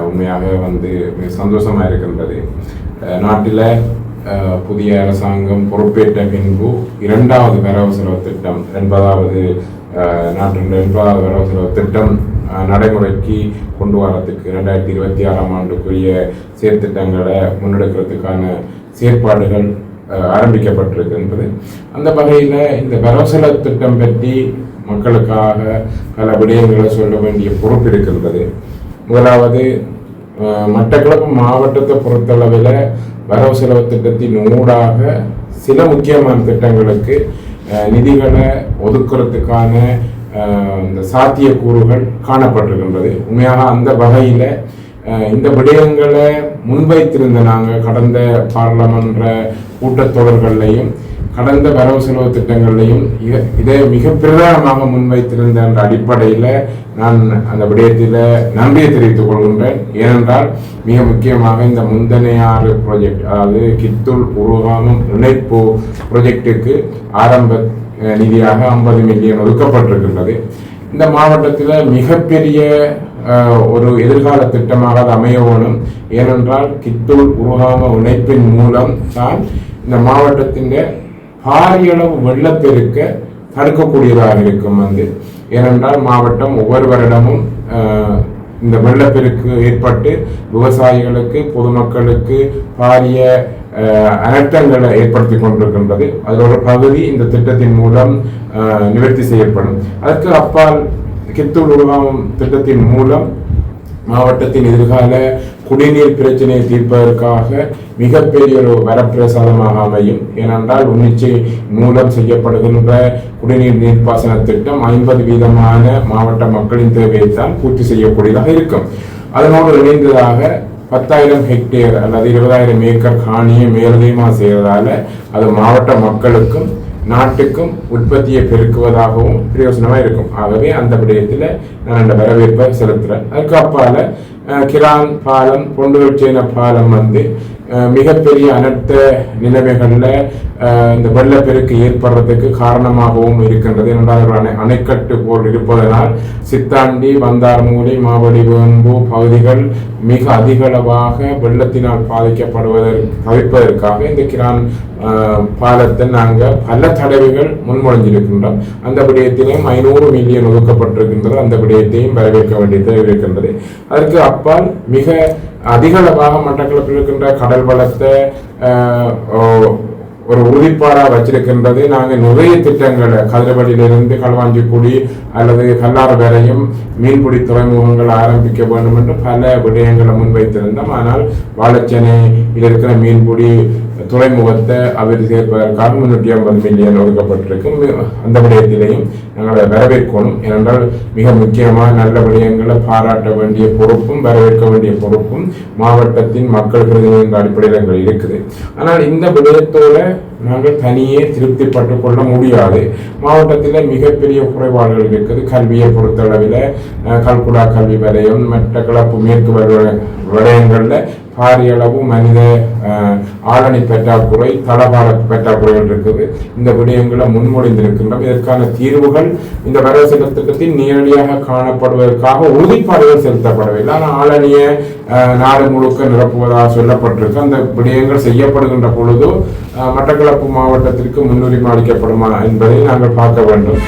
உண்மையாக சந்தோஷமாக இருக்கின்றது. நாட்டில் புதிய அரசாங்கம் பொறுப்பேற்ற பின்பு 2வது வரவு செலவு திட்டம் 80வது நாட்டின் 80வது வரவு செலவு திட்டம் நடைமுறைக்கு கொண்டு வரத்துக்கு 2026ஆம் ஆண்டுக்குரிய செயற்திட்டங்களை முன்னெடுக்கிறதுக்கான செயற்பாடுகள் ஆரம்பிக்கப்பட்டிருக்கின்றது. அந்த வகையில் இந்த வரவு செலவு திட்டம் பற்றி மக்களுக்காக பல விடயங்களை சொல்ல வேண்டிய பொறுப்பு இருக்கின்றது. முதலாவது, மட்டக்களப்பு மாவட்டத்தை பொறுத்தளவில் வரவு செலவு திட்டத்தின் ஊடாக சில முக்கியமான திட்டங்களுக்கு நிதிகளை ஒதுக்குறதுக்கான இந்த சாத்தியக்கூறுகள் காணப்பட்டிருக்கின்றது. உண்மையாக அந்த வகையில் இந்த விடயங்களை முன்வைத்திருந்த நாங்கள் கடந்த பாராளுமன்ற கூட்டத்தொடர்களையும் கடந்த வரவு செலவு திட்டங்களையும் இதை மிக பிரதானமாக முன்வைத்திருந்த என்ற அடிப்படையில் நான் அந்த விடயத்தில் நன்றியை தெரிவித்துக் கொள்கின்றேன். ஏனென்றால் மிக முக்கியமாக இந்த முந்தனையாறு ப்ராஜெக்ட், அதாவது கித்துள் உருவாகும் இணைப்பு ப்ராஜெக்டுக்கு ஆரம்ப நிதியாக 50 மில்லியன் ஒதுக்கப்பட்டிருக்கின்றது. இந்த மாவட்டத்தில் மிகப்பெரிய ஒரு எதிர்கால திட்டமாக அது அமைய வேணும். ஏனென்றால் கித்துள் உருவாக இணைப்பின் மூலம் தான் இந்த மாவட்டத்தின் பாரியளவு வெள்ளப்பெருக்க தடுக்கக்கூடியதாக இருக்கும். ஏனென்றால் மாவட்டம் ஒவ்வொரு வருடமும் இந்த வெள்ளப்பெருக்கு ஏற்பட்டு விவசாயிகளுக்கு பொதுமக்களுக்கு பாரிய அனர்த்தங்களை ஏற்படுத்தி கொண்டிருக்கின்றது. அதோட பகுதி இந்த திட்டத்தின் மூலம் நிவர்த்தி செய்யப்படும். அதற்கு அப்பால் கித்துள் உருவாகும் திட்டத்தின் மூலம் மாவட்டத்தின் எதிர்கால குடிநீர் பிரச்சனையை தீர்ப்பதற்காக மிகப்பெரிய ஒரு வரப்பிரசாதமாக அமையும். ஏனென்றால் உன்னிச்சை மூலம் செய்யப்படுகின்ற குடிநீர் நீர்ப்பாசன திட்டம் 50% மாவட்ட மக்களின் தேவையை தான் பூர்த்தி செய்யக்கூடியதாக இருக்கும். அதனோடு இணைந்ததாக 10,000 ஹெக்டேர் அல்லது 20,000 ஏக்கர் காணியை மேலதிகமாக செய்வதால அது மாவட்ட மக்களுக்கும் நாட்டுக்கும் உற்பத்தியை பெருக்குவதாகவும் பிரயோசனமாக இருக்கும். ஆகவே அந்த விடயத்தில் நான் அந்த வரவேற்பை செலுத்துகிறேன். அதுக்கு அப்பால கிரான் பாலம், பொண்டுவச்சேன பாலம் மிகப்பெரிய அனர்த்த நிலைமைகளில் இந்த வெள்ளப்பெருக்கு ஏற்படுறதுக்கு காரணமாகவும் இருக்கின்றது. என்றால் அணைக்கட்டு போல் இருப்பதனால் சித்தாண்டி, வந்தார்மூலை, மாவடி வேம்பு பகுதிகள் மிக அதிகளவாக வெள்ளத்தினால் தவிர்ப்பதற்காக இந்த கிரான் பாலத்தை நாங்கள் பல தடவைகள் முன்மொழிஞ்சிருக்கின்றோம். அந்த விடயத்திலையும் 500 மில்லியன் ஒதுக்கப்பட்டிருக்கின்றது. அந்த விடயத்தையும் வரவேற்க வேண்டிய தேவை இருக்கின்றது. அதற்கு அப்பால் மிக அதிகளவாக மட்டக்களப்பில் இருக்கின்ற கடல் வளத்தை ஒரு உறுதிப்பாடாக வச்சிருக்கின்றது. நாங்கள் நிறைய திட்டங்களை கதிரவழியிலிருந்து களுவாஞ்சிக்குடி அல்லது கல்லாறு வரையும் மீன்பிடி துறைமுகங்கள் ஆரம்பிக்க வேண்டும் என்று பல விடயங்களை முன்வைத்திருந்தோம். ஆனால் வாழைச்சேனையில் இருக்கிற மீன்பிடி துறைமுகத்தை அபிவிருத்தி சேர்ப்பதற்காக 350 மில்லியன் ஒதுக்கப்பட்டிருக்கும். அந்த விடயத்திலையும் நாங்கள் வரவேற்கணும். ஏனென்றால் மிக முக்கியமாக நல்ல விடயங்களை பாராட்ட வேண்டிய பொறுப்பும் வரவேற்க வேண்டிய பொறுப்பும் மாவட்டத்தின் மக்கள் பிரதிநிதியின் அடிப்படையில் எங்கள் இருக்குது. ஆனால் இந்த விடயத்தோட நாங்கள் தனியே திருப்திப்பட்டுக் கொள்ள முடியாது. மாவட்டத்தில் மிகப்பெரிய குறைபாடுகள் இருக்குது. கல்வியை பொறுத்தளவில் கல்குடா கல்வி வலயம், மட்டக்களப்பு மேற்கு வலயங்களில் பாரிய அளவு மனித ஆளணி பற்றாக்குறை, தளபாட பற்றாக்குறைகள் இருக்குது. இந்த விடயங்களை முன்மொழிந்திருக்கின்றோம். இதற்கான தீர்வுகள் இந்த வரவு செலவு திட்டத்தில் நேரடியாக காணப்படுவதற்காக உறுதிப்பாடுகள் செலுத்தப்படவில்லை. ஆனால் ஆளணியை நாடு முழுக்க நிரப்புவதாக சொல்லப்பட்டிருக்கு. அந்த விடயங்கள் செய்யப்படுகின்ற பொழுது மட்டக்களப்பு மாவட்டத்திற்கு முன்னுரிமை அளிக்கப்படுமா என்பதை நாங்கள் பார்க்க வேண்டும்.